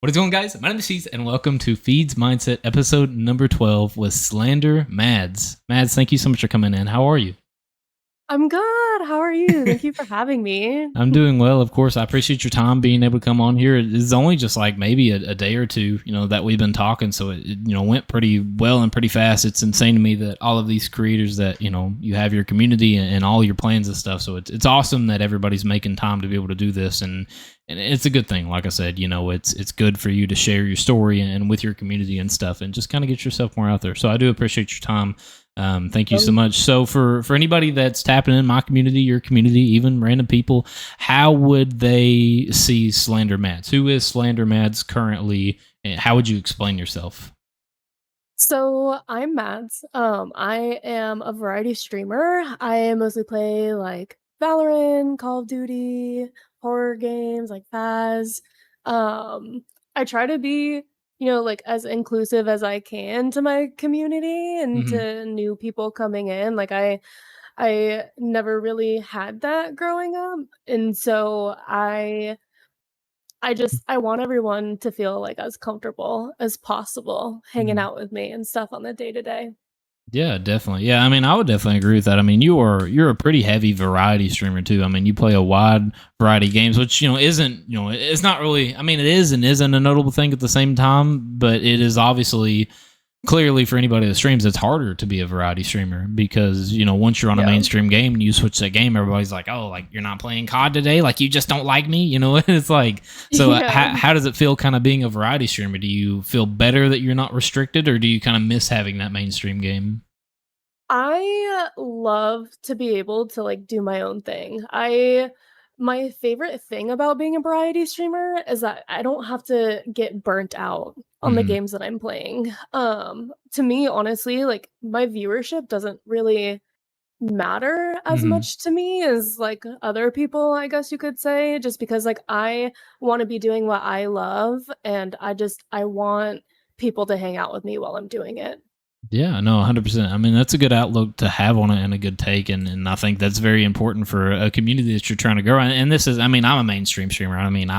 What is going, guys? My name is Steve, and welcome to Feeds Mindset, episode number 12 with SlxnderMadz. Mads, thank you so much for coming in. How are you? I'm good. How are you? Thank you for having me. I'm doing well, of course. I appreciate your time being able to come on here. It's only just like maybe a day or two, that we've been talking. So it went pretty well and pretty fast. It's insane to me that all of these creators that, you have your community and all your plans and stuff. So it's awesome that everybody's making time to be able to do this. And it's a good thing. Like I said, it's good for you to share your story and with your community and stuff and just kind of get yourself more out there. So I do appreciate your time. Thank you so much. So for anybody that's tapping in my community, your community, even random people, how would they see SlxnderMadz? Who is SlxnderMadz currently? And how would you explain yourself? So I'm Mads. I am a variety streamer. I mostly play like Valorant, Call of Duty, horror games like Faz. I try to be, like as inclusive as I can to my community and Hmm. to new people coming in. I never really had that growing up, and so I want everyone to feel, like, as comfortable as possible hanging out with me and stuff on the day to day. Yeah, definitely. Yeah, I mean, I would definitely agree with that. I mean, you're a pretty heavy variety streamer too. I mean, you play a wide variety of games, which isn't it's not really. I mean, it is and isn't a notable thing at the same time, but it is obviously clearly for anybody that streams, it's harder to be a variety streamer because once you're on a Yeah. mainstream game and you switch that game, everybody's like, oh, like you're not playing COD today, like you just don't like me, it's like, so Yeah. how does it feel kind of being a variety streamer? Do you feel better that you're not restricted, or do you kind of miss having that mainstream game? I love to be able to, like, do my own thing. I My favorite thing about being a variety streamer is that I don't have to get burnt out on the Hmm. games that I'm playing. To me, honestly, like, my viewership doesn't really matter as Hmm. much to me as like other people, I guess you could say, just because like I want to be doing what I love and I want people to hang out with me while I'm doing it. Yeah, no, 100%. I mean, that's a good outlook to have on it and a good take. And I think that's very important for a community that you're trying to grow. And this is, I mean, I'm a mainstream streamer. I mean,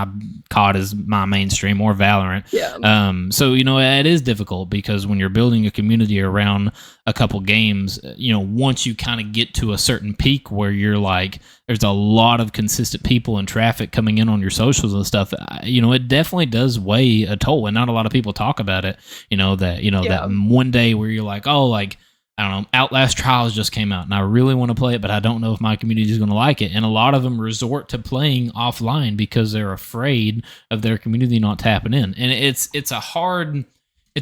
COD is my mainstream or Valorant. Yeah. So, it is difficult because when you're building a community around a couple games, once you kind of get to a certain peak where you're like, there's a lot of consistent people and traffic coming in on your socials and stuff, it definitely does weigh a toll. And not a lot of people talk about it, that Yeah. one day where you're like, oh, like, I don't know, Outlast Trials just came out and I really want to play it, but I don't know if my community is going to like it. And a lot of them resort to playing offline because they're afraid of their community not tapping in. And it's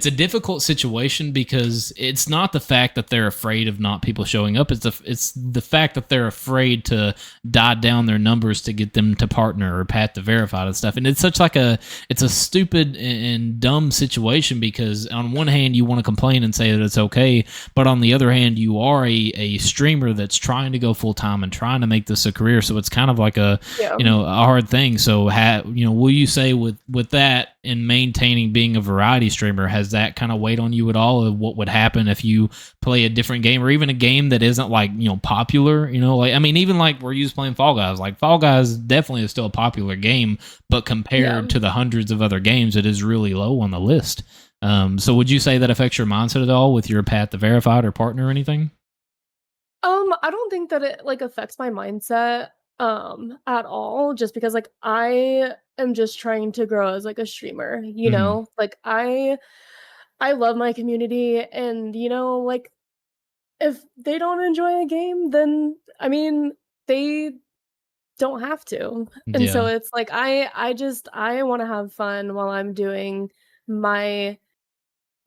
a difficult situation because it's not the fact that they're afraid of not people showing up. It's the fact that they're afraid to die down their numbers to get them to partner or pat the verified and stuff. And it's such like it's a stupid and dumb situation because on one hand you want to complain and say that it's okay, but on the other hand you are a streamer that's trying to go full time and trying to make this a career. So it's kind of like Yeah. a hard thing. So will you say with that in maintaining being a variety streamer, has that kind of weighed on you at all of what would happen if you play a different game or even a game that isn't like popular, like, I mean, even like we're used playing Fall Guys, like Fall Guys definitely is still a popular game, but Yeah. compared to the hundreds of other games, it is really low on the list. So would you say that affects your mindset at all with your path to verified or partner or anything? I don't think that it like affects my mindset at all just because like I am just trying to grow as like a streamer, you Hmm. know? Like I love my community and like if they don't enjoy a game, then I mean, they don't have to. And so Yeah. it's like I wanna have fun while I'm doing my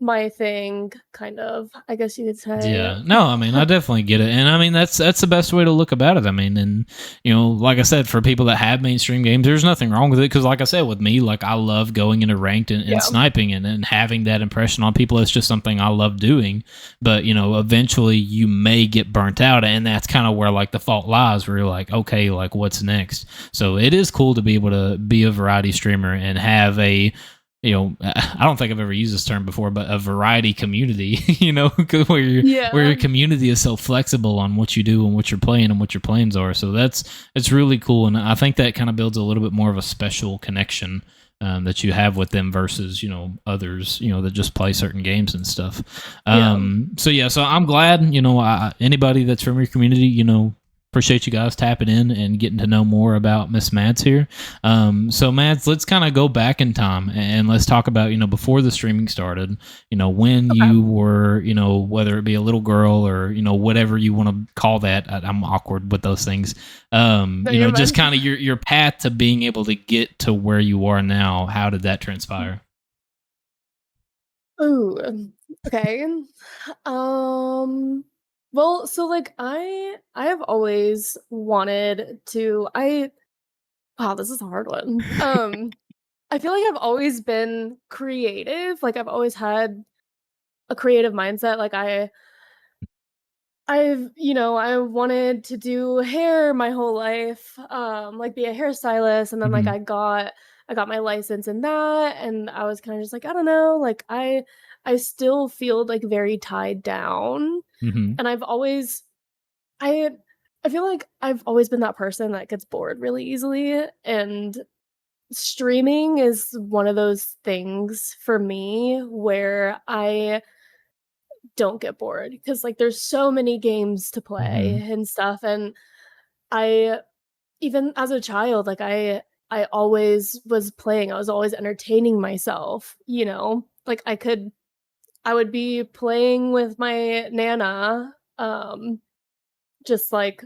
my thing, kind of, I guess you could say. Yeah. No, I mean, I definitely get it. And I mean, that's the best way to look about it. I mean, and like I said, for people that have mainstream games, there's nothing wrong with it because like I said, with me, like I love going into ranked and Yeah. sniping and having that impression on people. It's just something I love doing. But, eventually you may get burnt out, and that's kind of where like the fault lies, where you're like, okay, like what's next? So it is cool to be able to be a variety streamer and have I don't think I've ever used this term before, but a variety community, 'cause where Yeah. your community is so flexible on what you do and what you're playing and what your plans are. So it's really cool, and I think that kind of builds a little bit more of a special connection that you have with them versus others that just play certain games and stuff. Yeah. So yeah, so I'm glad anybody that's from your community, appreciate you guys tapping in and getting to know more about Miss Mads here. So Mads, let's kind of go back in time and let's talk about before the streaming started. When Okay. you were whether it be a little girl or whatever you want to call that. I'm awkward with those things. No, you're Just fine. kind of your path to being able to get to where you are now. How did that transpire? Ooh, okay. Um, well, so, like, I have always wanted to I wow, this is a hard one. I feel like I've always been creative, like, I've always had a creative mindset, like, I wanted to do hair my whole life, like, be a hairstylist, and then, like, Hmm. I got my license in that, and I was kinda just like, "I don't know," like, I still feel, like, very tied down, Hmm. and I I feel like I've always been that person that gets bored really easily, and streaming is one of those things for me where I don't get bored because, like, there's so many games to play Hmm. and stuff, and I even as a child, like, I always was playing, I was always entertaining myself, you know? Like, I would be playing with my nana, just, like,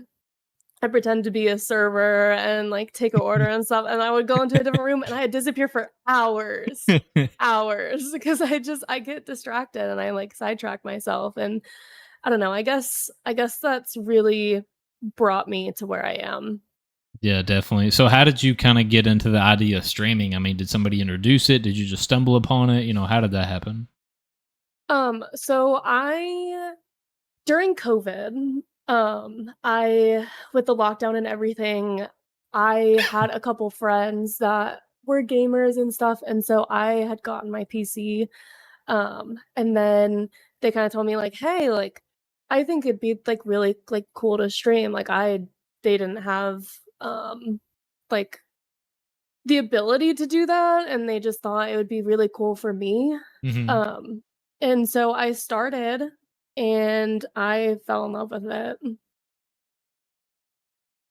I pretend to be a server and, like, take a order and stuff, and I would go into a different room, and I'd disappear for hours, hours, because I get distracted and I, like, sidetrack myself, and I don't know, I guess that's really brought me to where I am. Yeah, definitely. So, how did you kind of get into the idea of streaming? I mean, did somebody introduce it? Did you just stumble upon it? How did that happen? So I during COVID, I with the lockdown and everything, I had a couple friends that were gamers and stuff, and so I had gotten my PC, and then they kinda told me like, "Hey, like, I think it'd be, like, really, like, cool to stream." Like, they didn't have, like, the ability to do that, and they just thought it would be really cool for me, Hmm. um, and so I started, and I fell in love with it.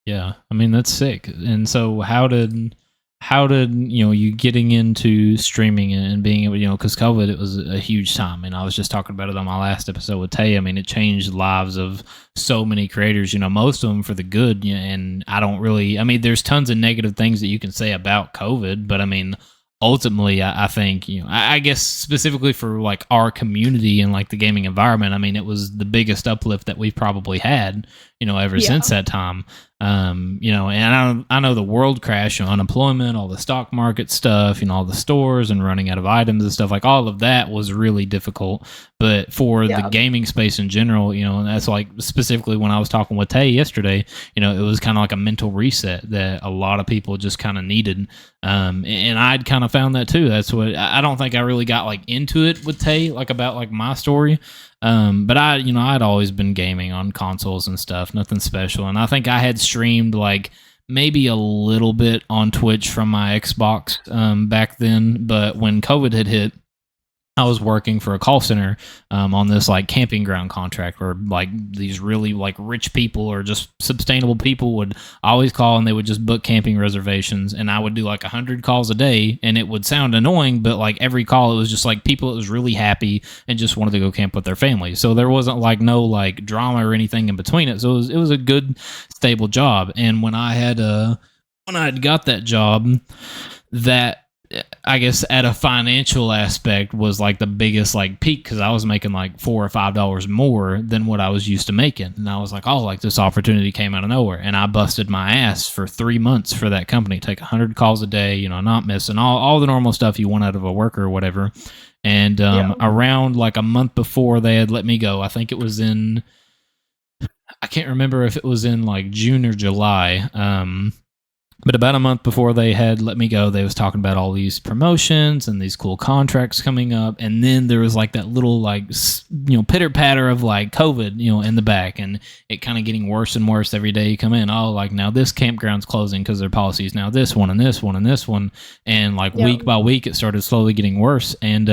Yeah, I mean that's sick. And so, how did you getting into streaming and being able, because COVID, it was a huge time, and I was just talking about it on my last episode with Tay. I mean, it changed lives of so many creators. Most of them for the good. And I don't really. I mean, there's tons of negative things that you can say about COVID, but I mean, ultimately, I think I guess specifically for like our community and like the gaming environment. I mean, it was the biggest uplift that we've probably had. Ever since Yeah, that time. And I know the world crash, unemployment, all the stock market stuff, all the stores and running out of items and stuff, like all of that was really difficult. But for the yeah, gaming space in general, and that's like specifically when I was talking with Tay yesterday, it was kind of like a mental reset that a lot of people just kind of needed. And I'd kind of found that too. That's what I don't think I really got like into it with Tay, like about like my story. But I'd always been gaming on consoles and stuff, nothing special. And I think I had streamed like maybe a little bit on Twitch from my Xbox back then. But when COVID had hit, I was working for a call center on this like camping ground contract where like these really like rich people or just sustainable people would always call and they would just book camping reservations, and I would do like 100 calls a day, and it would sound annoying, but like every call it was just like people that was really happy and just wanted to go camp with their family. So there wasn't like no like drama or anything in between it. So it was a good stable job. And when I had got that job, that I guess at a financial aspect was like the biggest like peak because I was making like $4 or $5 more than what I was used to making, and I was like, oh, like this opportunity came out of nowhere, and I busted my ass for 3 months for that company, take 100 calls a day, not missing all the normal stuff you want out of a worker or whatever. And yeah, around like a month before they had let me go, I think it was in I can't remember if it was in like June or July. But about a month before they had let me go, they was talking about all these promotions and these cool contracts coming up. And then there was like that little like, pitter patter of like COVID, in the back, and it kind of getting worse and worse every day you come in. Oh, like now this campground's closing because their policies now this one and this one and this one. And like week by week, it started slowly getting worse. And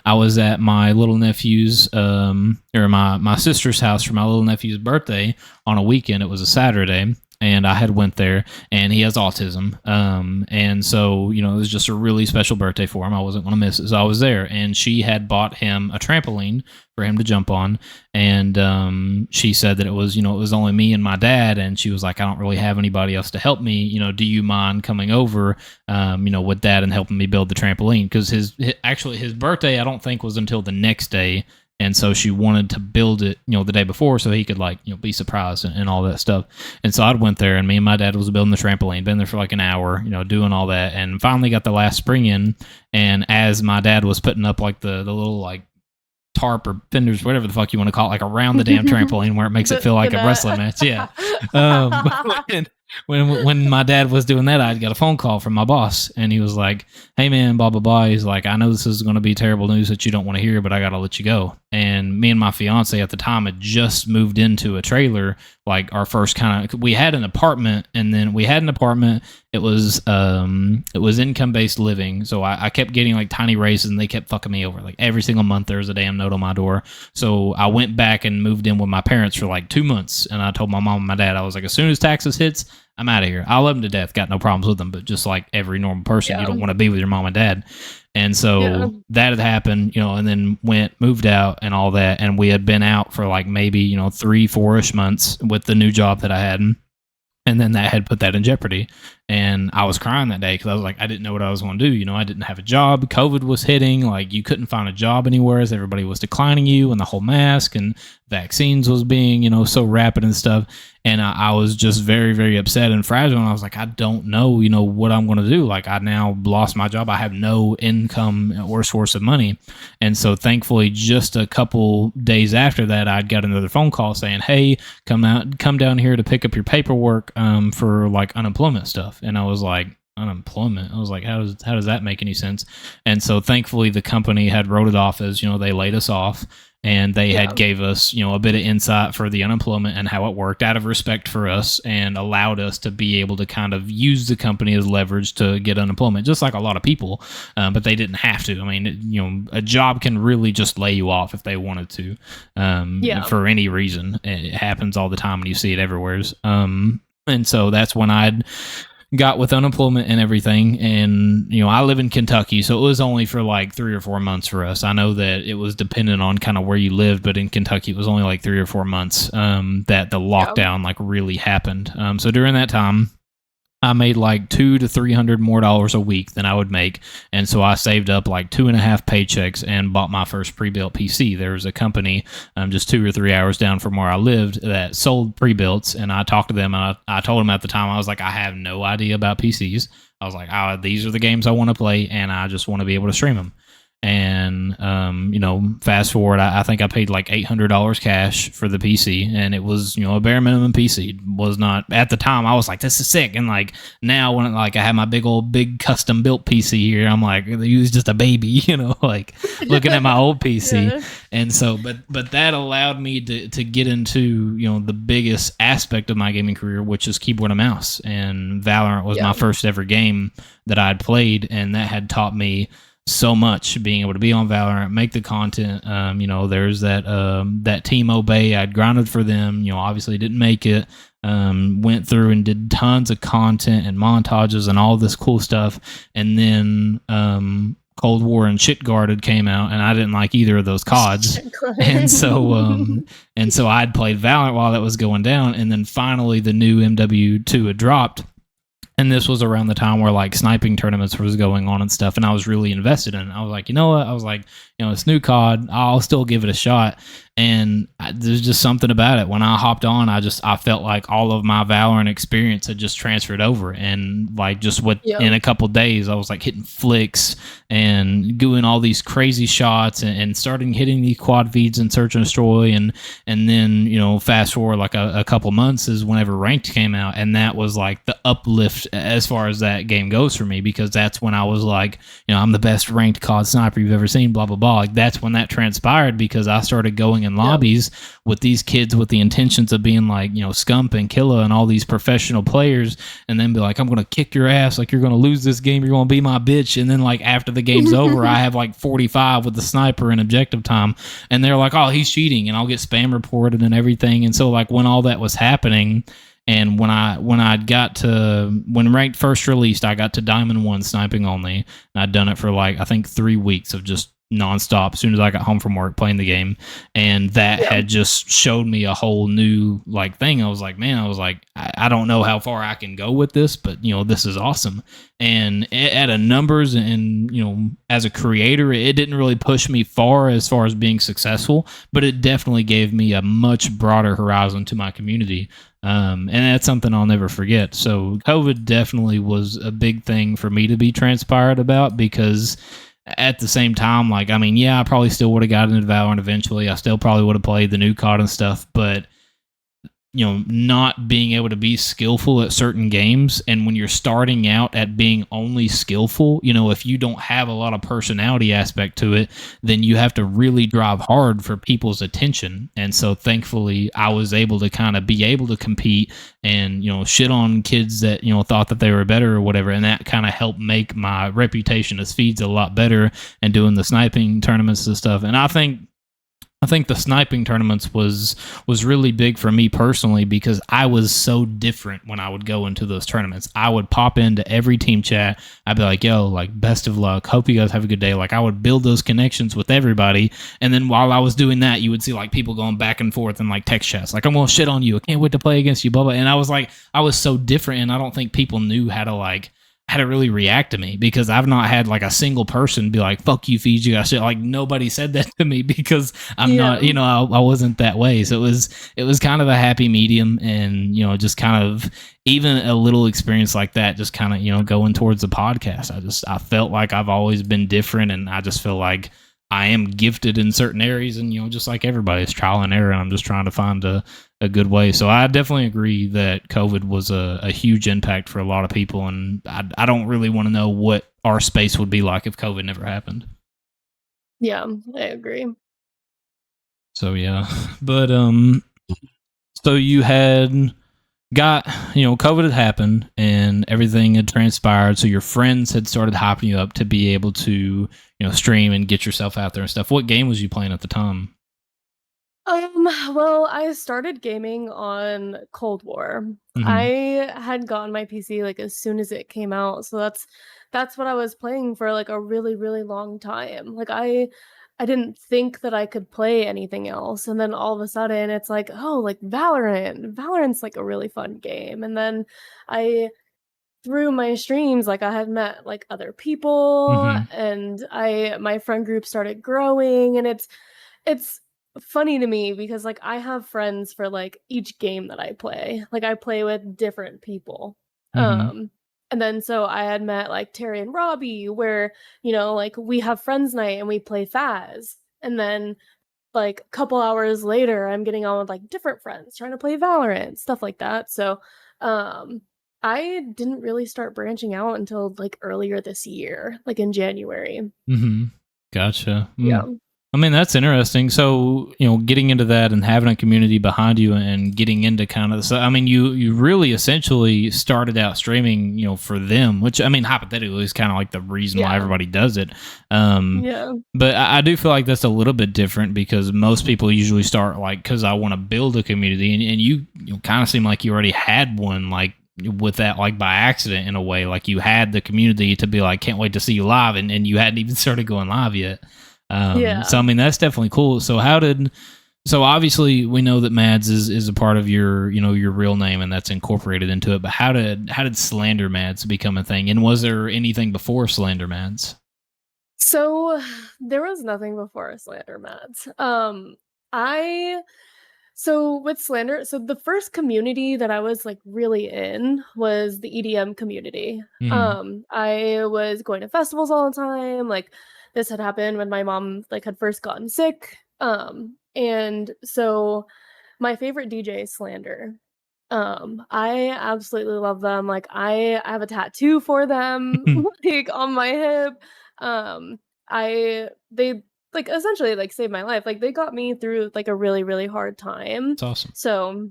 I was at my little nephew's, or my sister's house for my little nephew's birthday on a weekend. It was a Saturday. And I had went there, and he has autism. And so, it was just a really special birthday for him. I wasn't going to miss it. So I was there, and she had bought him a trampoline for him to jump on. And she said that it was, it was only me and my dad. And she was like, I don't really have anybody else to help me. Do you mind coming over, with Dad and helping me build the trampoline? Because his birthday, I don't think was until the next day. And so she wanted to build it, the day before so he could be surprised and all that stuff. And so I went there, and me and my dad was building the trampoline, been there for like an hour, doing all that, and finally got the last spring in. And as my dad was putting up like the little like tarp or fenders, whatever the fuck you want to call it, like around the damn trampoline where it makes it feel like a wrestling match. Yeah. When my dad was doing that, I got a phone call from my boss, and he was like, hey man, blah, blah, blah. He's like, I know this is going to be terrible news that you don't want to hear, but I got to let you go. And me and my fiance at the time had just moved into a trailer, like our first we had an apartment, and then we had an apartment. It was income-based living. So I kept getting like tiny raises, and they kept fucking me over. Like every single month there was a damn note on my door. So I went back and moved in with my parents for like 2 months. And I told my mom and my dad, I was like, as soon as taxes hits, I'm out of here. I love them to death. Got no problems with them. But just like every normal person, you don't want to be with your mom and dad. And so that had happened, and then moved out and all that. And we had been out for like maybe, 3-4-ish months with the new job that I had. And then that had put that in jeopardy. And I was crying that day because I was like, I didn't know what I was going to do. I didn't have a job. COVID was hitting. Like, you couldn't find a job anywhere as everybody was declining you, and the whole mask and vaccines was being, so rapid and stuff. And I was just very, very upset and fragile. And I was like, I don't know, what I'm going to do. Like, I now lost my job. I have no income or source of money. And so thankfully, just a couple days after that, I got another phone call saying, hey, come down here to pick up your paperwork for like unemployment stuff. And I was like, unemployment? I was like, how does that make any sense? And so thankfully the company had wrote it off as, they laid us off, and they had gave us, a bit of insight for the unemployment and how it worked out of respect for us, and allowed us to be able to kind of use the company as leverage to get unemployment, just like a lot of people. But they didn't have to. I mean, a job can really just lay you off if they wanted to, for any reason. It happens all the time, and you see it everywhere. And so that's when I'd got with unemployment and everything. And, I live in Kentucky, so it was only for like 3 or 4 months for us. I know that it was dependent on kind of where you lived, but in Kentucky, it was only like 3 or 4 months that the lockdown like really happened. So during that time, I made like $200 to $300 more a week than I would make. And so I saved up like 2.5 paychecks and bought my first pre-built PC. There was a company just 2 or 3 hours down from where I lived that sold pre-builts. And I talked to them, and I told them at the time, I was like, I have no idea about PCs. I was like, these are the games I want to play, and I just want to be able to stream them. And, fast forward, I think I paid like $800 cash for the PC, and it was, a bare minimum PC. It was not, at the time, I was like, this is sick. And like now when I have my big custom built PC here, I'm like, he was just a baby, like looking at my old PC. Yeah. And so, but that allowed me to get into, the biggest aspect of my gaming career, which is keyboard and mouse. And Valorant was my first ever game that I'd played, and that had taught me so much, being able to be on Valorant, make the content. There's that Team Obey. I'd grinded for them, obviously didn't make it. Went through and did tons of content and montages and all this cool stuff. And then Cold War and Shit Guarded came out, and I didn't like either of those CODs. And so I'd played Valorant while that was going down. And then finally the new MW2 had dropped. And this was around the time where like sniping tournaments was going on and stuff, and I was really invested in it. I was like, you know what? I was like, this new COD, I'll still give it a shot. And there's just something about it. When I hopped on, I felt like all of my Valorant experience had just transferred over, and like just Yeah. in a couple days, I was like hitting flicks and doing all these crazy shots, and starting hitting the quad feeds and search and destroy, and then fast forward like a couple months is whenever ranked came out, and that was like the uplift as far as that game goes for me, because that's when I was like, I'm the best ranked COD sniper you've ever seen, blah blah blah. Like that's when that transpired, because I started going in Yeah. lobbies with these kids with the intentions of being like, Scump and Killa and all these professional players, and then be like, I'm gonna kick your ass, like you're gonna lose this game, you're gonna be my bitch, and then like after the game's over, I have like 45 with the sniper in objective time, and they're like, oh, he's cheating, and I'll get spam reported and everything. And so like when all that was happening, and when ranked first released, I got to Diamond 1 sniping only, and I'd done it for like I think 3 weeks of just nonstop as soon as I got home from work playing the game. And that Yeah. had just showed me a whole new like thing. I was like, man, I don't know how far I can go with this, but this is awesome. And at a numbers, and as a creator, it didn't really push me far as being successful, but it definitely gave me a much broader horizon to my community. And that's something I'll never forget. So COVID definitely was a big thing for me to be transpired about, because at the same time, like, I mean, yeah, I probably still would have gotten into Valorant eventually. I still probably would have played the new COD and stuff, but not being able to be skillful at certain games. And when you're starting out at being only skillful, if you don't have a lot of personality aspect to it, then you have to really drive hard for people's attention. And so thankfully I was able to kind of be able to compete and, shit on kids that, thought that they were better or whatever. And that kind of helped make my reputation as Feeds a lot better, and doing the sniping tournaments and stuff. And I think the sniping tournaments was really big for me personally, because I was so different when I would go into those tournaments. I would pop into every team chat. I'd be like, yo, like, best of luck. Hope you guys have a good day. Like, I would build those connections with everybody. And then while I was doing that, you would see like people going back and forth in like text chats. Like, I'm going to shit on you. I can't wait to play against you, blah, blah. And I was like, I was so different. And I don't think people knew how to really react to me, because I've not had like a single person be like, fuck you, Fiji, you got shit. Like, nobody said that to me, because I'm not, I wasn't that way. So it was kind of a happy medium. And, just kind of even a little experience like that, just kind of, going towards the podcast. I felt like I've always been different, and I just feel like I am gifted in certain areas, and just like everybody, it's trial and error, and I'm just trying to find a good way. So I definitely agree that COVID was a huge impact for a lot of people, and I don't really want to know what our space would be like if COVID never happened. Yeah, I agree. So yeah, but so you had got, COVID had happened and everything had transpired, so your friends had started hyping you up to be able to stream and get yourself out there and stuff. What game was you playing at the time? Well, I started gaming on Cold War. Mm-hmm. I had gotten my PC like as soon as it came out, so that's what I was playing for like a really, really long time. Like I didn't think that I could play anything else, and then all of a sudden it's like, oh, like Valorant. Valorant's like a really fun game. And then I through my streams, like I had met like other people, Mm-hmm. and my friend group started growing, and it's funny to me because like I have friends for like each game that I play. Like I play with different people. Mm-hmm. Um and then so I had met like Terry and Robbie where, like we have friends night and we play Faz. And then like a couple hours later I'm getting on with like different friends trying to play Valorant, stuff like that. So um I didn't really start branching out until like earlier this year, like in January. Mm-hmm. Gotcha. Yeah. I mean, that's interesting. So, getting into that and having a community behind you and getting into kind of, so I mean, you really essentially started out streaming, for them, which I mean, hypothetically is kind of like the reason why Yeah. everybody does it. Um, Yeah. but I do feel like that's a little bit different, because most people usually start like, because I want to build a community, and you kind of seem like you already had one, like with that, like by accident in a way, like you had the community to be like, can't wait to see you live, and you hadn't even started going live yet. So Yeah. I mean, that's definitely cool. So so obviously we know that Mads is a part of your, your real name, and that's incorporated into it. But how did SlxnderMadz become a thing? And was there anything before SlxnderMadz? So there was nothing before SlxnderMadz. I So with slander, so the first community that I was like really in was the EDM community. Mhm. I was going to festivals all the time. Like this had happened when my mom like had first gotten sick. And so my favorite DJ is Slander. I absolutely love them. Like I have a tattoo for them, like on my hip. They like essentially like saved my life. Like they got me through like a really, really hard time. It's awesome. So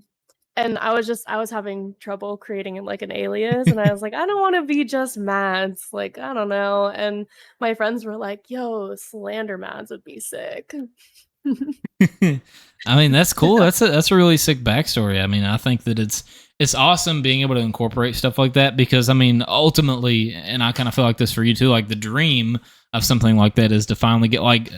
and I was having trouble creating like an alias and I was like, I don't want to be just Mads. Like, I don't know. And my friends were like, yo, SlxnderMadz would be sick. I mean, that's cool. Yeah. That's a really sick backstory. I mean, I think that it's awesome being able to incorporate stuff like that because I mean, ultimately, and I kind of feel like this for you too. Like the dream of something like that is to finally get like.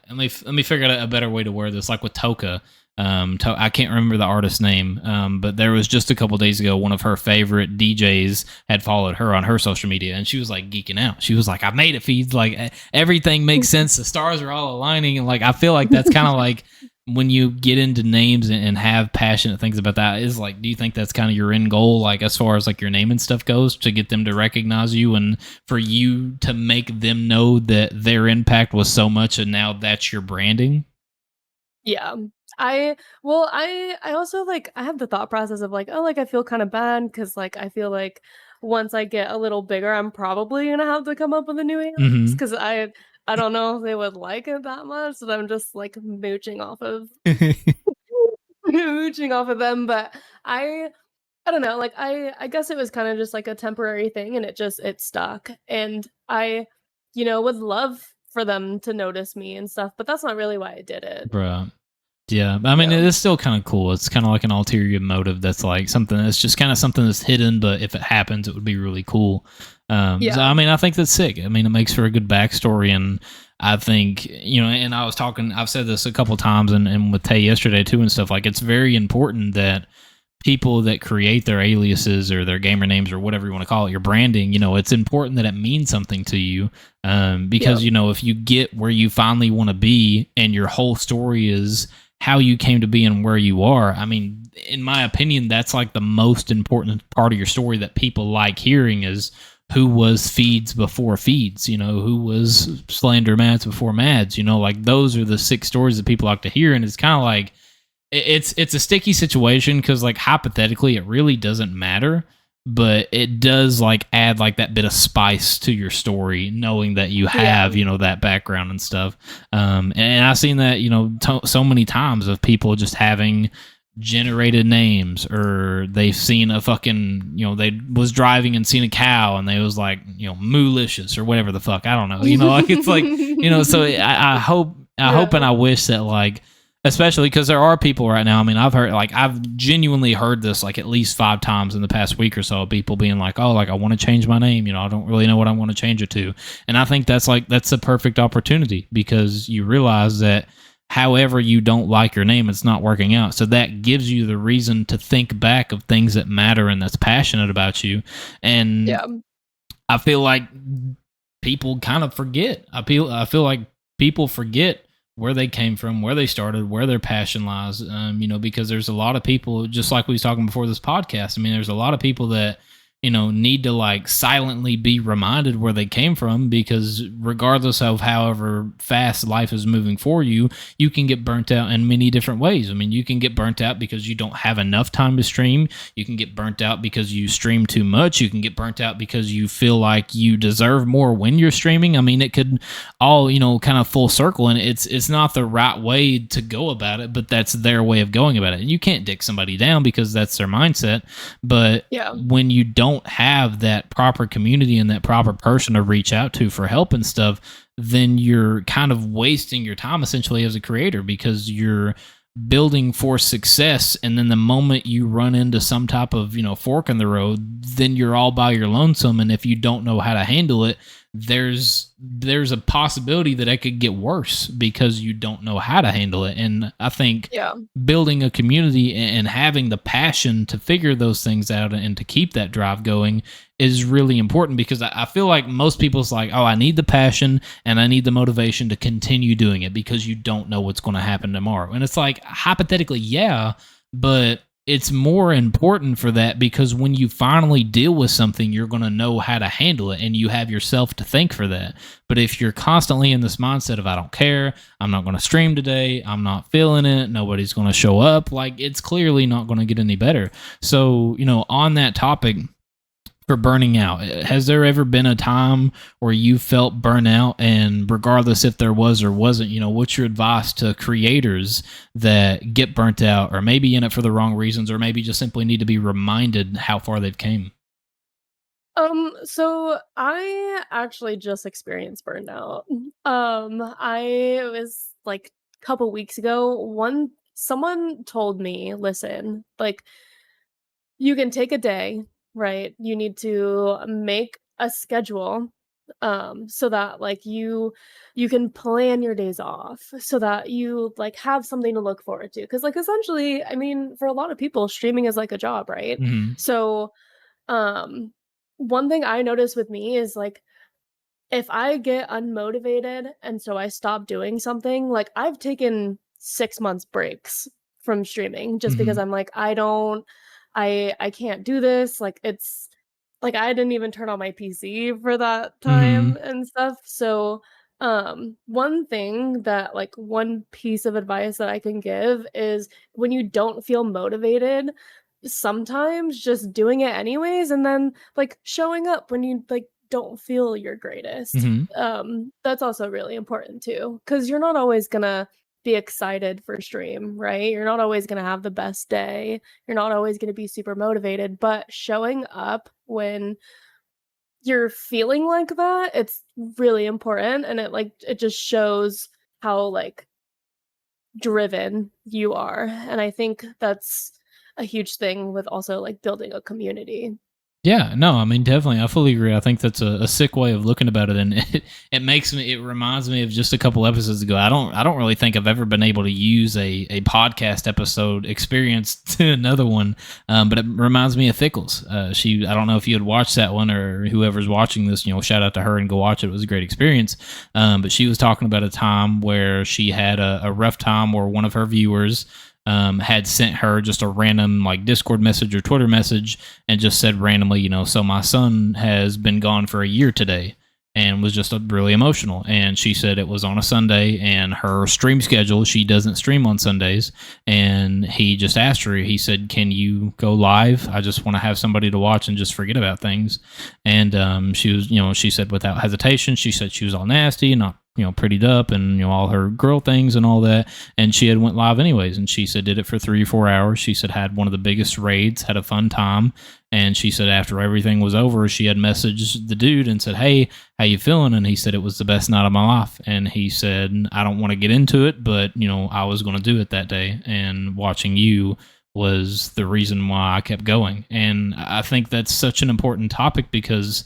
Let me figure out a better way to word this. Like with Toka, I can't remember the artist's name, but there was just a couple days ago one of her favorite DJs had followed her on her social media, and she was like geeking out. She was like, "I made it, feeds like everything makes sense. The stars are all aligning." And like I feel like that's kind of like when you get into names and have passionate things about that. Is like, do you think that's kind of your end goal, like as far as like your name and stuff goes, to get them to recognize you and for you to make them know that their impact was so much, and now that's your branding? Yeah. I also, like I have the thought process of, like, "Oh, like, I feel kinda bad because like, I feel like once I get a little bigger, I'm probably gonna have to come up with a new alias Hmm. because I don't know if they would like it that much, that I'm just, like, mooching off of mooching off of them, but I I don't know, like, I guess it was kinda just, like, a temporary thing, and it stuck, and I, would love for them to notice me and stuff, but that's not really why I did it. Bruh. Yeah, I mean, Yeah. it is still kind of cool. It's kind of like an ulterior motive that's like something that's just kind of something that's hidden, but if it happens, it would be really cool. So, Yeah. I mean, I think that's sick. I mean, it makes for a good backstory. And I think, and I was talking, I've said this a couple times and with Tay yesterday too and stuff, like it's very important that people that create their aliases or their gamer names or whatever you want to call it, your branding, it's important that it means something to you. Because, Yep. if you get where you finally want to be and your whole story is how you came to be and where you are, I mean, in my opinion, that's like the most important part of your story that people like hearing is who was Feeds before Feeds, who was SlxnderMadz before Mads, like those are the 6 stories that people like to hear. And it's kind of like, it's a sticky situation because like hypothetically it really doesn't matter, but it does like add like that bit of spice to your story knowing that you Yeah. have that background and stuff. And I've seen that so many times of people just having generated names, or they've seen a fucking they was driving and seen a cow and they was like moolicious or whatever the fuck, I don't know, like it's like so I hope and Yeah. I wish that like, especially because there are people right now. I mean, I've genuinely heard this like at least 5 times in the past week or so. People being like, "Oh, like I want to change my name. I don't really know what I want to change it to." And I think that's a perfect opportunity because you realize that however you don't like your name, it's not working out. So that gives you the reason to think back of things that matter and that's passionate about you. And Yeah. I feel like people kind of forget. I feel like people forget where they came from, where they started, where their passion lies. Because there's a lot of people, just like we was talking before this podcast. I mean, there's a lot of people that need to like silently be reminded where they came from, because regardless of however fast life is moving for you, you can get burnt out in many different ways. I mean, you can get burnt out because you don't have enough time to stream. You can get burnt out because you stream too much. You can get burnt out because you feel like you deserve more when you're streaming. I mean, it could all, kind of full circle, and it's not the right way to go about it, but that's their way of going about it. And you can't dick somebody down because that's their mindset. But Yeah. when you don't have that proper community and that proper person to reach out to for help and stuff, then you're kind of wasting your time essentially as a creator, because you're building for success, and then the moment you run into some type of fork in the road, then you're all by your lonesome, and if you don't know how to handle it, there's a possibility that it could get worse because you don't know how to handle it. And I think Yeah. building a community and having the passion to figure those things out and to keep that drive going is really important, because I feel like most people's like, oh, I need the passion and I need the motivation to continue doing it because you don't know what's going to happen tomorrow. And it's like, hypothetically, yeah, but it's more important for that because when you finally deal with something, you're going to know how to handle it and you have yourself to thank for that. But if you're constantly in this mindset of, I don't care, I'm not going to stream today, I'm not feeling it, nobody's going to show up, like, it's clearly not going to get any better. So, on that topic, for burning out, has there ever been a time where you felt burnout? And regardless if there was or wasn't, what's your advice to creators that get burnt out or maybe in it for the wrong reasons, or maybe just simply need to be reminded how far they've came? So I actually just experienced burnout. I was like a couple weeks ago, someone told me, listen, like you can take a day, right? You need to make a schedule so that like you can plan your days off so that you like have something to look forward to, cuz like essentially, I mean, for a lot of people streaming is like a job, right? Hmm. So um one thing I notice with me is like if I get unmotivated and so I stop doing something, like I've taken 6 months breaks from streaming just because Hmm. I'm like, I can't do this. Like it's like I didn't even turn on my PC for that Hmm. time and stuff. So one thing that like one piece of advice that I can give is when you don't feel motivated, sometimes just doing it anyways and then like showing up when you like don't feel your greatest. Hmm. That's also really important too, because you're not always gonna be excited for stream, right? You're not always gonna have the best day. You're not always gonna be super motivated, but showing up when you're feeling like that, it's really important, and it just shows how like driven you are. And I think that's a huge thing with also like building a community. Yeah, no, I mean, definitely, I fully agree. I think that's a sick way of looking about it, and it reminds me of just a couple episodes ago. I don't really think I've ever been able to use a podcast episode experience to another one, but it reminds me of Thickles. I don't know if you had watched that one or whoever's watching this. Shout out to her and go watch it. It was a great experience. But she was talking about a time where she had a rough time where one of her viewers had sent her just a random like Discord message or Twitter message and just said randomly, so my son has been gone for a year today, and was just really emotional. And she said it was on a Sunday and her stream schedule, she doesn't stream on Sundays. And he just asked her, he said, can you go live? I just want to have somebody to watch and just forget about things. And she was, she said without hesitation, she said she was all nasty, not prettied up and all her girl things and all that, and she had went live anyways. And she said did it for 3 or 4 hours. She said had one of the biggest raids, had a fun time. And she said after everything was over, she had messaged the dude and said, hey, how you feeling? And he said it was the best night of my life. And he said, I don't want to get into it, but I was going to do it that day, and watching you was the reason why I kept going. And I think that's such an important topic, because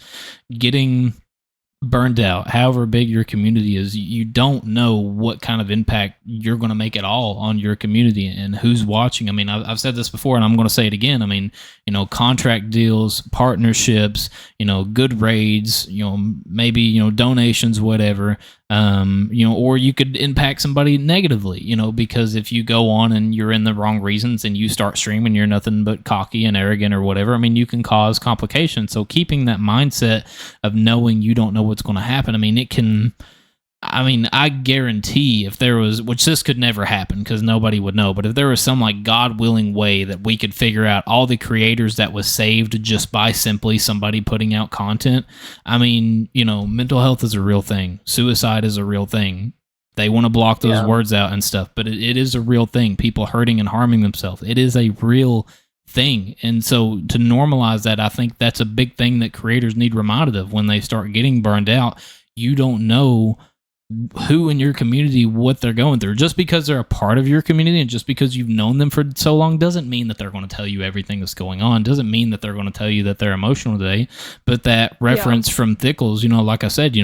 getting burned out, however big your community is, you don't know what kind of impact you're going to make at all on your community and who's watching. I mean, I've said this before and I'm going to say it again. I mean, contract deals, partnerships, good raids, maybe, donations, whatever, or you could impact somebody negatively, because if you go on and you're in the wrong reasons and you start streaming, you're nothing but cocky and arrogant or whatever. I mean, you can cause complications. So keeping that mindset of knowing you don't know what's going to happen, I mean, I guarantee if there was, which this could never happen because nobody would know, but if there was some like God willing way that we could figure out all the creators that was saved just by simply somebody putting out content, I mean, mental health is a real thing. Suicide is a real thing. They want to block those Yeah. words out and stuff, but it is a real thing. People hurting and harming themselves. It is a real thing. And so to normalize that, I think that's a big thing that creators need reminded of when they start getting burned out. You don't know who in your community, what they're going through. Just because they're a part of your community and just because you've known them for so long doesn't mean that they're going to tell you everything that's going on. Doesn't mean that they're going to tell you that they're emotional today. But that Yeah. reference from Thickles, like I said,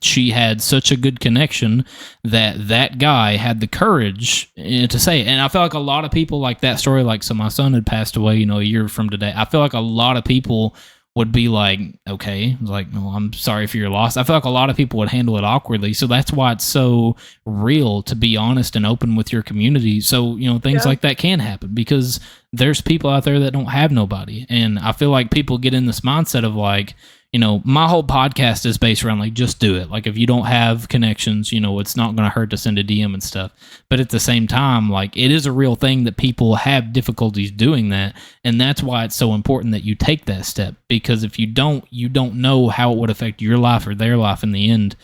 she had such a good connection that guy had the courage to say it. And I feel like a lot of people like that story, like, so my son had passed away, a year from today. I feel like a lot of people would be like, okay, like, no, I'm sorry for your loss. I feel like a lot of people would handle it awkwardly. So that's why it's so real to be honest and open with your community. So, things Yeah. like that can happen because there's people out there that don't have nobody. And I feel like people get in this mindset of like, my whole podcast is based around like, just do it. Like, if you don't have connections, it's not going to hurt to send a DM and stuff. But at the same time, like, it is a real thing that people have difficulties doing that. And that's why it's so important that you take that step, because if you don't know how it would affect your life or their life in the end.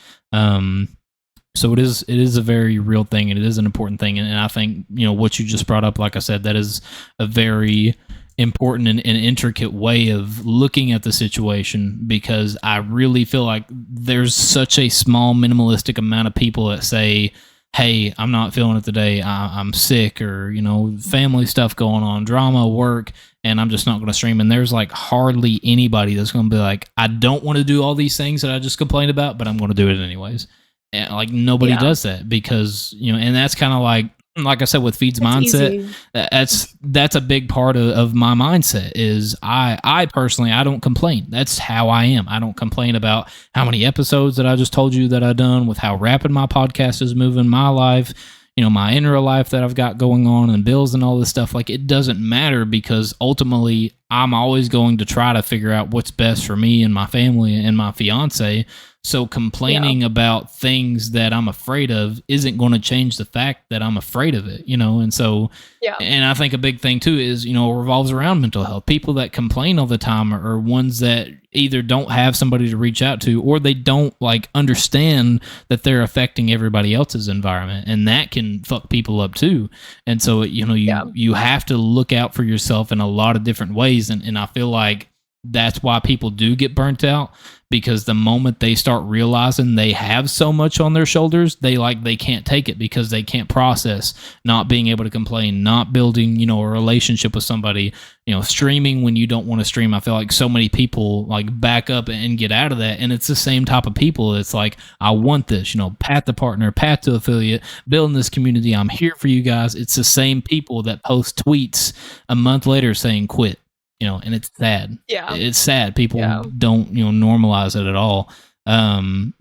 So it is a very real thing, and it is an important thing. And I think, what you just brought up, like I said, that is a very important and intricate way of looking at the situation, because I really feel like there's such a small minimalistic amount of people that say, hey, I'm not feeling it today, I'm sick, or family stuff going on, drama, work, and I'm just not going to stream. And there's like hardly anybody that's going to be like, I don't want to do all these things that I just complained about, but I'm going to do it anyways. And like, nobody Yeah. does that, because and that's kind of like I said, with Feed's It's mindset, easy. that's a big part of my mindset. Is I personally, I don't complain. That's how I am. I don't complain about how many episodes that I just told you that I've done, with how rapid my podcast is moving, my life, my inner life that I've got going on, and bills and all this stuff. Like, it doesn't matter, because ultimately I'm always going to try to figure out what's best for me and my family and my fiance. So complaining about things that I'm afraid of isn't going to change the fact that I'm afraid of it, And so, Yeah. and I think a big thing too is, it revolves around mental health. People that complain all the time are ones that either don't have somebody to reach out to, or they don't like understand that they're affecting everybody else's environment, and that can fuck people up too. And so, you have to look out for yourself in a lot of different ways. And I feel like that's why people do get burnt out, because the moment they start realizing they have so much on their shoulders, they can't take it, because they can't process not being able to complain, not building, a relationship with somebody, streaming when you don't want to stream. I feel like so many people like back up and get out of that. And it's the same type of people. It's like, I want this, path to partner, path to affiliate, building this community. I'm here for you guys. It's the same people that post tweets a month later saying quit. And it's sad. Yeah. It's sad. People Yeah. don't, normalize it at all.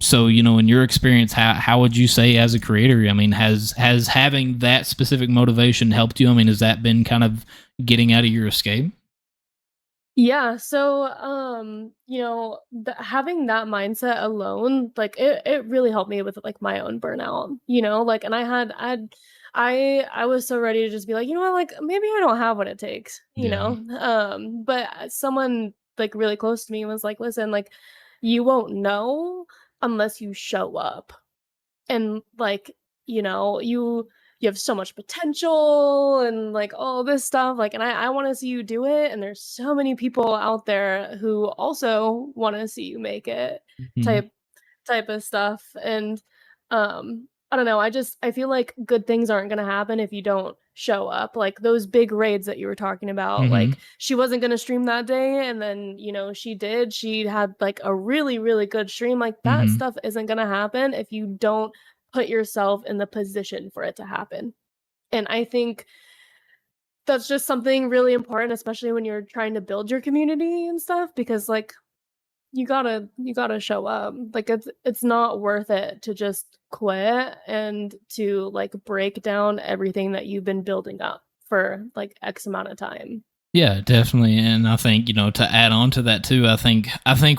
So, in your experience, how would you say as a creator, I mean, has having that specific motivation helped you? I mean, has that been kind of getting out of your escape? Yeah, so having that mindset alone, like it really helped me with like my own burnout, like, and I was so ready to just be like, like, maybe I don't have what it takes, Yeah. but someone like really close to me was like, listen, like, you won't know unless you show up. And like, you have so much potential and like all this stuff, like, and I want to see you do it, and there's so many people out there who also want to see you make it, Hmm. type of stuff. And I don't know, I feel like good things aren't going to happen if you don't show up. Like those big raids that you were talking about, Hmm. like she wasn't going to stream that day, and then she had like a really really good stream. Like that Hmm. stuff isn't going to happen if you don't put yourself in the position for it to happen. And I think that's just something really important, especially when you're trying to build your community and stuff, because like you gotta show up. Like it's not worth it to just quit and to like break down everything that you've been building up for like X amount of time. Yeah, definitely. And I think, to add on to that too, I think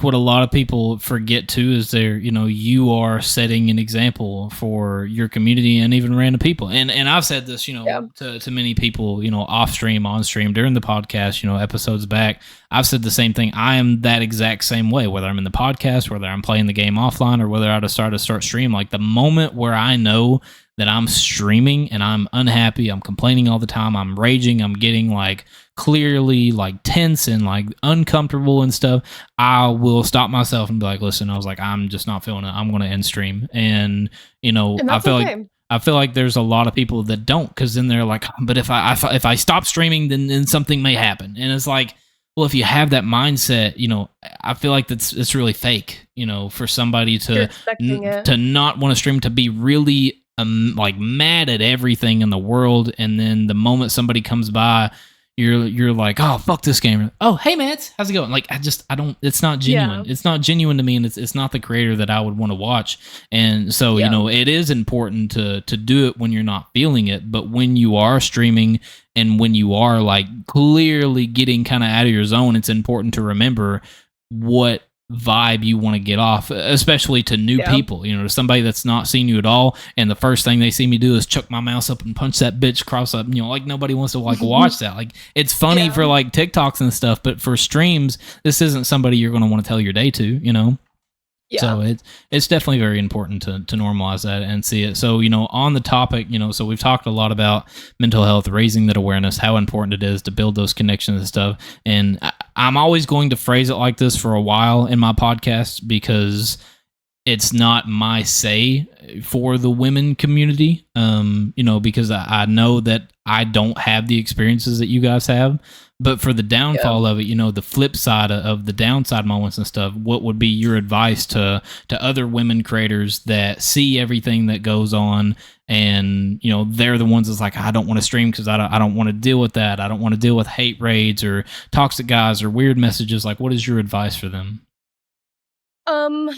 what a lot of people forget too is you are setting an example for your community and even random people. And I've said this, Yeah. to many people, off stream, on stream, during the podcast, episodes back. I've said the same thing. I am that exact same way, whether I'm in the podcast, whether I'm playing the game offline, or whether I decide to start stream. Like the moment where I know that I'm streaming and I'm unhappy, I'm complaining all the time, I'm raging, I'm getting like clearly like tense and like uncomfortable and stuff, I will stop myself and be like, listen, I was like, I'm just not feeling it. I'm going to end stream. And, And that's okay. I feel like there's a lot of people that don't, because then they're like, but if I stop streaming, then something may happen. And it's like, well, if you have that mindset, I feel like it's really fake, for somebody You're expecting it. to not want to stream, to be really like mad at everything in the world, and then the moment somebody comes by, you're like, oh, fuck this game. Oh, hey, Mads, how's it going? Like, I don't. It's not genuine. Yeah. It's not genuine to me, and it's not the creator that I would want to watch. And so, Yeah. it is important to do it when you're not feeling it, but when you are streaming and when you are like clearly getting kind of out of your zone, it's important to remember what vibe you want to get off, especially to new Yeah. people, to somebody that's not seen you at all, and the first thing they see me do is chuck my mouse up and punch that bitch cross up, like nobody wants to like watch that. Like, it's funny Yeah. for like TikToks and stuff, but for streams, this isn't somebody you're going to want to tell your day to. Yeah. So it's definitely very important to normalize that and see it. So, on the topic, so we've talked a lot about mental health, raising that awareness, how important it is to build those connections and stuff. And I'm always going to phrase it like this for a while in my podcast, because it's not my say for the women community, because I know that I don't have the experiences that you guys have. But for the downfall of it, the flip side of the downside moments and stuff, what would be your advice to other women creators that see everything that goes on, and they're the ones that's like, I don't want to stream because I don't want to deal with that. I don't want to deal with hate raids or toxic guys or weird messages. Like, what is your advice for them? Um,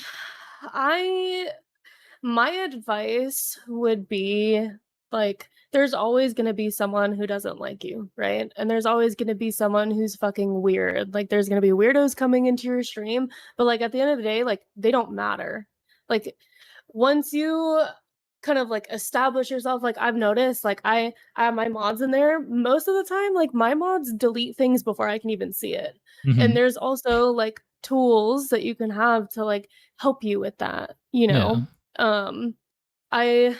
my advice would be like, there's always going to be someone who doesn't like you, right? And there's always going to be someone who's fucking weird. Like, there's going to be weirdos coming into your stream, but like at the end of the day, like, they don't matter. Like, once you kind of like establish yourself, like I've noticed, like I have my mods in there most of the time, like my mods delete things before I can even see it. And Hmm. there's also like tools that you can have to like help you with that, Yeah. um I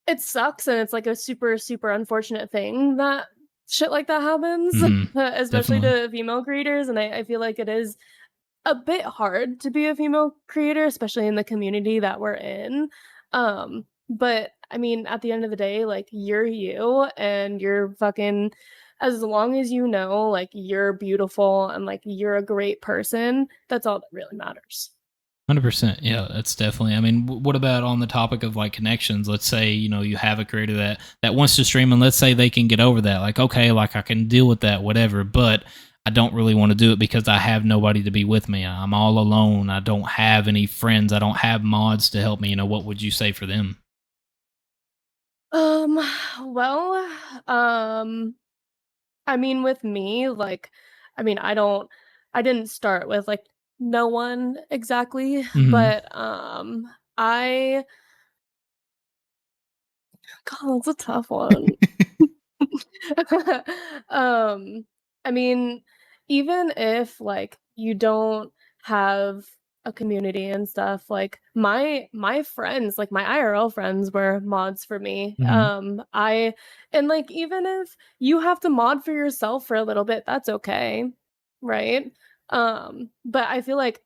it sucks, and it's like a super super unfortunate thing that shit like that happens, Hmm. especially Definitely. to female creators. And I feel like it is a bit hard to be a female creator, especially in the community that we're in. But I mean, at the end of the day, like you're you, and you're fucking, as long as you know, like you're beautiful and like you're a great person, that's all that really matters. 100%. Yeah, that's definitely. I mean, what about on the topic of like connections? Let's say, you have a creator that wants to stream, and let's say they can get over that. Like, okay, like I can deal with that, whatever, but I don't really want to do it because I have nobody to be with me. I'm all alone. I don't have any friends. I don't have mods to help me. What would you say for them? Um, well, um, I mean, with me, like, I mean, I didn't start with like no one exactly, Hmm. but I, God, that's a tough one. um, I mean, even if like you don't have a community and stuff, like my friends, like my IRL friends were mods for me. Hmm. I and like even if you have to mod for yourself for a little bit, that's okay, right? But I feel like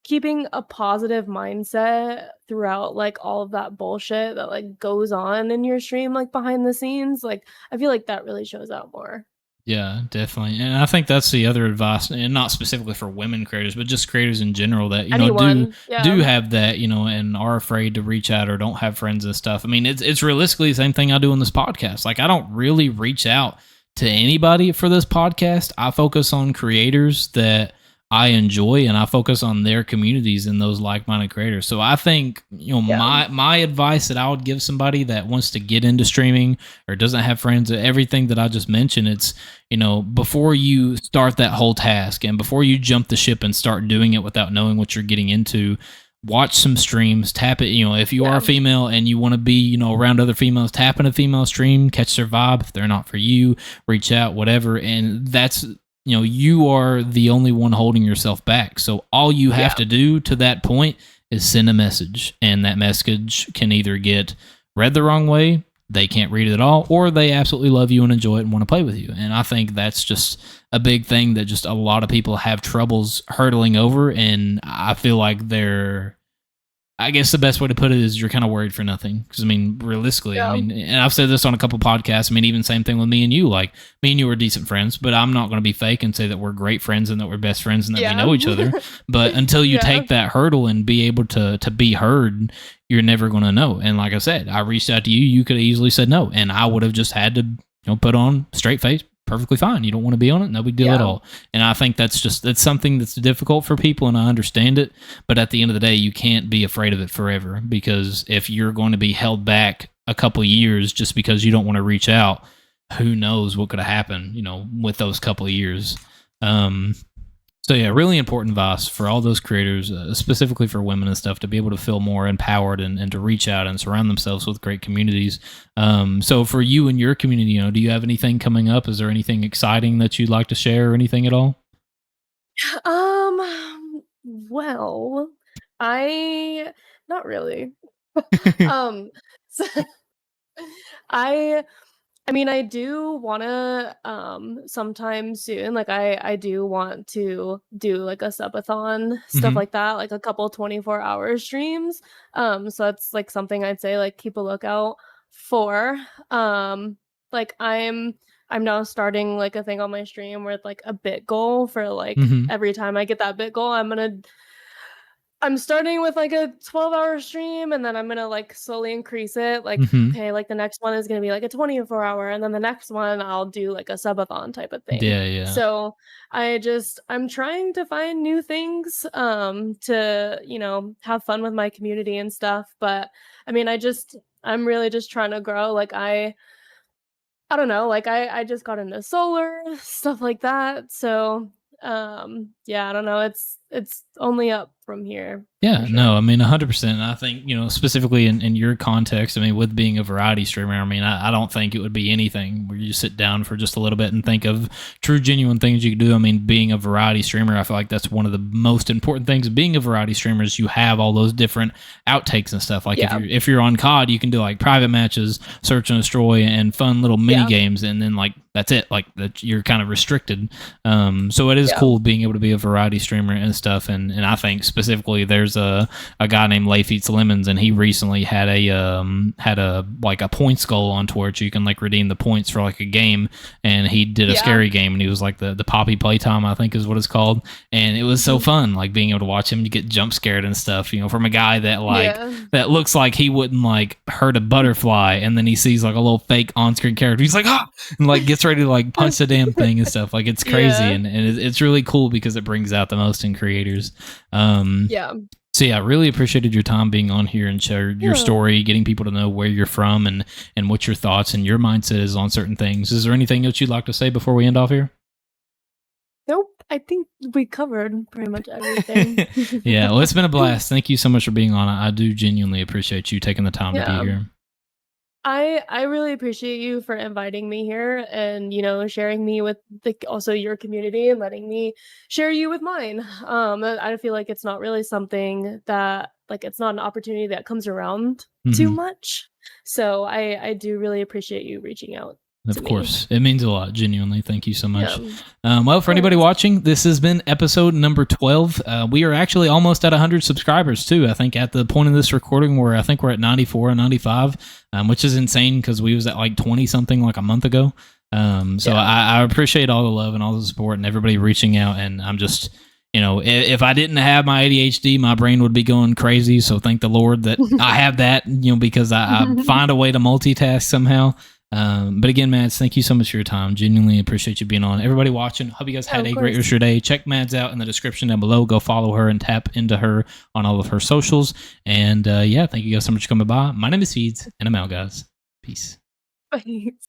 keeping a positive mindset throughout like all of that bullshit that like goes on in your stream, like behind the scenes, like I feel like that really shows out more. Yeah, definitely. And I think that's the other advice, and not specifically for women creators, but just creators in general that, do Anyone, yeah. have that, and are afraid to reach out or don't have friends and stuff. I mean, it's realistically the same thing I do on this podcast. Like, I don't really reach out to anybody for this podcast. I focus on creators that I enjoy, and I focus on their communities and those like-minded creators. So I think, Yeah. my advice that I would give somebody that wants to get into streaming or doesn't have friends, everything that I just mentioned, it's, before you start that whole task and before you jump the ship and start doing it without knowing what you're getting into, watch some streams, tap it. If you are Yeah. a female and you want to be, around other females, tap in a female stream, catch their vibe. If they're not for you, reach out, whatever. And that's, you are the only one holding yourself back. So all you have Yeah. to do to that point is send a message, and that message can either get read the wrong way, they can't read it at all, or they absolutely love you and enjoy it and want to play with you. And I think that's just a big thing that just a lot of people have troubles hurdling over. And I feel like I guess the best way to put it is you're kind of worried for nothing. Because, I mean, realistically, Yeah. I mean, and I've said this on a couple podcasts. I mean, even same thing with me and you. Like, me and you are decent friends, but I'm not going to be fake and say that we're great friends and that we're best friends and that we know each other. But until you Yeah. take that hurdle and be able to be heard, you're never going to know. And like I said, I reached out to you. You could have easily said no, and I would have just had to, put on straight face. Perfectly fine. You don't want to be on it, no big deal at all. And I think that's something that's difficult for people, and I understand it. But at the end of the day, you can't be afraid of it forever, because if you're going to be held back a couple years just because you don't want to reach out, who knows what could have happened, with those couple of years. So yeah, really important advice for all those creators, specifically for women and stuff, to be able to feel more empowered and to reach out and surround themselves with great communities. So for you and your community, do you have anything coming up? Is there anything exciting that you'd like to share or anything at all? Well, I not really. So I I mean, I do wanna, sometime soon, like, I do want to do, like, a subathon, stuff Hmm. like that, like, a couple 24-hour streams, so that's, like, something I'd say, like, keep a lookout for, like, I'm now starting, like, a thing on my stream with, like, a bit goal for, like, Hmm. every time I get that bit goal, I'm starting with, like, a 12-hour stream, and then I'm gonna, like, slowly increase it, like, Hmm. okay, like, the next one is gonna be, like, a 24-hour, and then the next one, I'll do, like, a subathon type of thing. Yeah, yeah. So, I'm trying to find new things, to, have fun with my community and stuff, but, I mean, I'm really just trying to grow, like, I don't know, like, I just got into solar, stuff like that, so, yeah, I don't know, it's only up from here, for Yeah, no, sure. I mean, 100%. I think, specifically in your context, I mean, with being a variety streamer, I mean, I don't think it would be anything where you sit down for just a little bit and think of true, genuine things you could do. I mean, being a variety streamer, I feel like that's one of the most important things of being a variety streamer is you have all those different outtakes and stuff. Like Yeah, if you're on COD, you can do like private matches, search and destroy, and fun little mini yeah, games, and then like that's it. Like that, you're kind of restricted. So it is yeah, cool being able to be a variety streamer and stuff. And I think specifically there's a guy named Leif Eats Lemons, and he recently had a like a points goal on Twitch. You can like redeem the points for like a game, and he did a yeah, scary game, and he was like the Poppy Playtime, I think is what it's called, and it was so mhm, fun, like being able to watch him get jump scared and stuff. From a guy that yeah, that looks like he wouldn't like hurt a butterfly, and then he sees like a little fake on-screen character. He's like, ah, and like gets ready to like punch the damn thing and stuff. Like it's crazy, yeah, and it's really cool because it brings out the most in creators. Um, yeah, so yeah, I really appreciated your time being on here and share your yeah. story, getting people to know where you're from and what your thoughts and your mindset is on certain things. Is there anything else you'd like to say before we end off here? Nope, I think we covered pretty much everything. Yeah, well, it's been a blast. Thank you so much for being on. I do genuinely appreciate you taking the time to be Yeah. here. I really appreciate you for inviting me here and, sharing me with also your community and letting me share you with mine. I feel like it's not really something that like it's not an opportunity that comes around too Hmm. much. So I do really appreciate you reaching out to Of me. course. It means a lot, genuinely. Thank you so Yeah, much. of Well, for anybody course. watching, this has been episode number 12. We are actually almost at 100 subscribers, too. I think at the point of this recording, I think we're at 94 and 95, which is insane because we was at like 20 something like a month ago. So Yeah. I appreciate all the love and all the support and everybody reaching out. And I'm just, if I didn't have my ADHD, my brain would be going crazy. So thank the Lord that I have that, because I find a way to multitask somehow. But again, Mads, thank you so much for your time. Genuinely appreciate you being on. Everybody watching, hope you guys Yeah, had of a great course. rest of your day. Check Mads out in the description down below. Go follow her and tap into her on all of her socials. And yeah, thank you guys so much for coming by. My name is Feeds, and I'm out, guys. Peace. Bye.